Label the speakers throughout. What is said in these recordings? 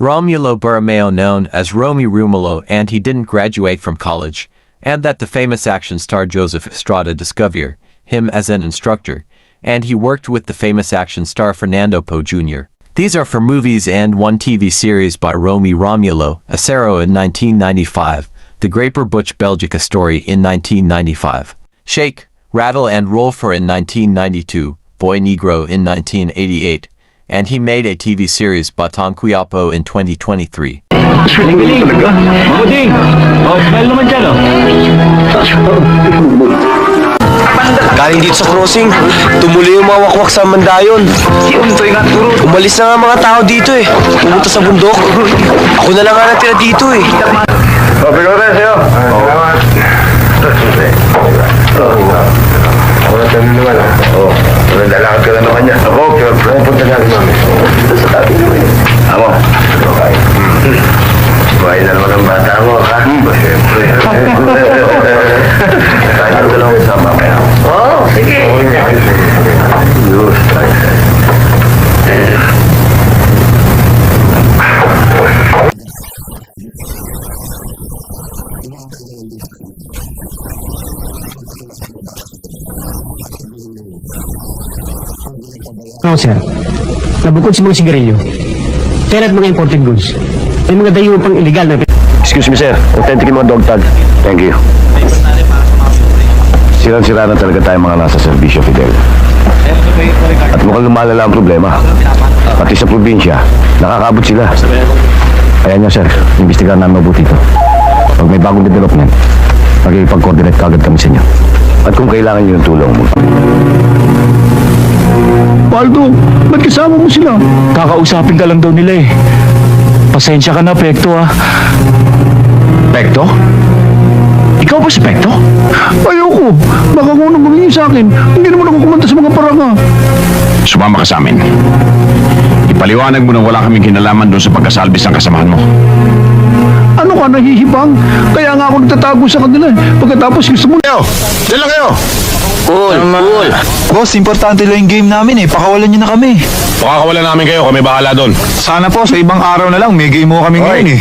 Speaker 1: Romulo Burameo, known as Romy Romulo, and he didn't graduate from college, and that the famous action star Joseph Estrada discovered him as an instructor, and he worked with the famous action star Fernando Poe Jr. These are for movies and one TV series by Romy Romulo, Acero in 1995, The Graper Butch Belgica Story in 1995, Shake, Rattle and Roll for in 1992, Boy Negro in 1988, and he made a TV series Batang Quiapo in 2023.
Speaker 2: Galing talaga. Mabuding! Smile naman dyan,
Speaker 3: Galing dito sa crossing, tumuloy yung mga wakwak sa Mandayon. Umalis na nga mga tao dito eh. Pumunta sa bundok. Ako na lang nga natira dito eh.
Speaker 4: Sabi ko rin sa'yo. Wala tayo naman ha. Oo. Nandalakad ka na naman niya. Ako, punta natin namin. Dito sa tabi naman. Ako. Okay. Buhay na naman ang bata mo, ha? Siyempre. Kaya ko lang isama kaya. Oo, sige. Diyos, tayo.
Speaker 2: Oo, sir. Nabukod sa mga sigarilyo. Kaya at mga imported goods. May mga dayo pang illegal na...
Speaker 4: Excuse me, sir. Authentic yung mga dog tag. Thank you. Sirang-sira na talaga tayo mga nasa servisyo, Fidel. At mukhang lumalala ang problema. Pati sa probinsya, nakakaabot sila. Kaya nyo, sir, imbestigahan namin mabuti ito. Pag may bagong development, magigipag-coordinate kagad kami sa inyo. At kung kailangan nyo yung tulong mo.
Speaker 5: Paldo, ba't kasama mo sila? Kakausapin ka lang daw nila eh. Pasensya ka na, Pekto ah.
Speaker 4: Pekto?
Speaker 5: Ikaw ba si Pekto? Ayoko. Baka kung anong gawin sa akin, hindi naman ako kumanta sa mga paranga.
Speaker 6: Sumama ka sa amin. Ipaliwanag mo na wala kaming kinalaman doon sa pagkasalbis ng kasamahan mo.
Speaker 5: Ano ka, nahihibang? Kaya nga ako nagtatago sa kanila eh. Pagkatapos gusto mo...
Speaker 6: Kayo! Diyan lang kayo!
Speaker 3: Cool.
Speaker 7: Boss, importante lang yung game namin eh. Pakawalan niyo na kami.
Speaker 6: Pakakawalan namin kayo, kami bahala doon.
Speaker 7: Sana po, sa ibang araw na lang, may game mo kami ngayon eh.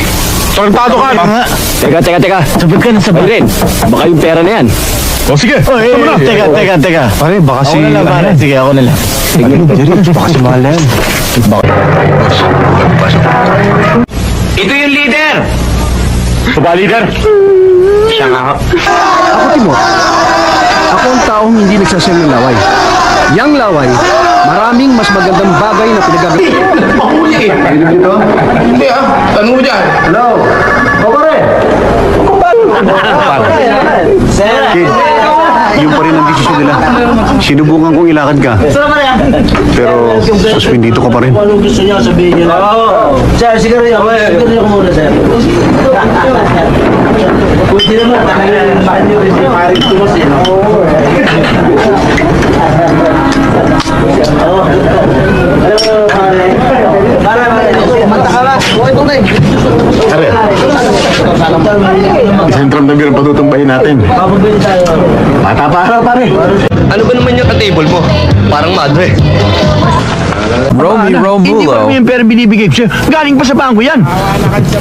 Speaker 6: Tarantado ka!
Speaker 2: Teka. Sabag ka na, sabag rin. Baka yung pera na yan.
Speaker 6: O sige!
Speaker 7: Teka. Pare, baka si...
Speaker 2: Ako na lang, pare. Sige, ako na lang.
Speaker 7: Sige, Jerry, baka si mahal na yan.
Speaker 3: Ito yung leader!
Speaker 6: Ba, leader?
Speaker 3: Siya nga ako.
Speaker 5: Ako, Timot. Ako ang taong hindi nagsasaya ng laway. Yang laway, maraming mas magandang bagay na pinagagawa.
Speaker 4: Hindi ah. Tanong mo dyan. Hello.
Speaker 5: Kid, yun pa rin ang desisyon nila. Sinubukan kong ilakad ka. Pero suspendito ka pa rin.
Speaker 2: Anong gusto niyo sabihin niyo na? Sir, sigarilyo ko muna, sir. Pwede naman, bakit niyo rin siya? Maring tumas eh.
Speaker 4: Isang tram na birang patutumbahin natin. Bata pa araw, pare.
Speaker 3: Ano ba naman yung ka-table mo? Parang madre.
Speaker 1: Romy
Speaker 5: Hindi ko
Speaker 1: Romulo.
Speaker 5: naman yung pera binibigay ko sa'yo. Galing pa sa bangko yan.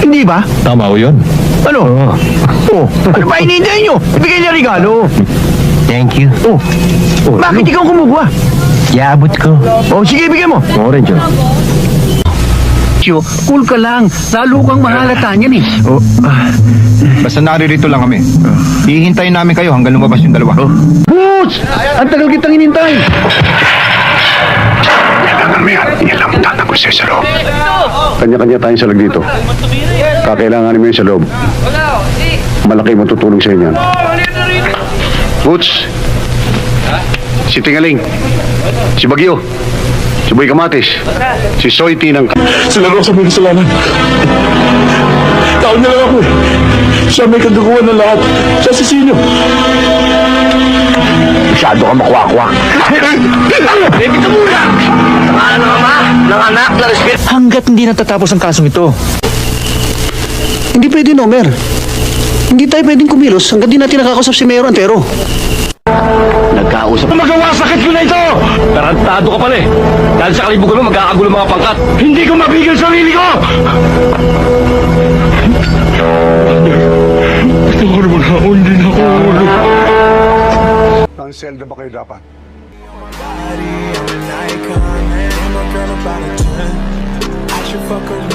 Speaker 5: Hindi ba?
Speaker 6: Tama ko yun.
Speaker 5: Ano? Ano ba hinihintay nyo? Ibigay niya regalo.
Speaker 2: Thank you.
Speaker 5: Bakit ikaw kumukuha?
Speaker 2: Yabot ko.
Speaker 5: Sige, ibigay mo.
Speaker 4: Orange.
Speaker 5: Cool ka lang. Lalo kang mahalata niyan eh.
Speaker 7: Basta naririto lang kami. Hihintayin namin kayo hanggang lumabas yung dalawa.
Speaker 5: Boots! Ang tagal kitang inintay.
Speaker 4: Kanya-kanya tayong salag dito. Kakailanganin mo yun sa loob. Malaki matutulong sa inyo. Boots! Si Tingaling. Si Bagyo. Si Boy Kamatis. Si Soy Tinang.
Speaker 6: Sila rin sa may kasalanan. Tao niya lang ako. Siya may kagaguhan ng lahat. Siya si Sino. Masyado ka makwak-kwak.
Speaker 3: Baby ka muna! Pangalan ng ama, ng anak, ng espiritu.
Speaker 7: Hanggat hindi natatapos ang kasong ito.
Speaker 5: Hindi pwede, Nomer. Hindi tayo pwedeng kumilos hanggang di natin nakakausap si Mayor Antero.
Speaker 2: Nagka
Speaker 4: kinausap.
Speaker 3: Magawa sakit ko na ito! Tarantado ka pala eh. Dahil sa kalibugan mo, magkakagulo mga pangkat. Hindi ko mabigil sarili ko! Patawarin mo na ako, hindi na ako ulo.
Speaker 8: Ang selda ba kayo dapat?
Speaker 9: I'm an icon, and my girl about a 10. I should fuck her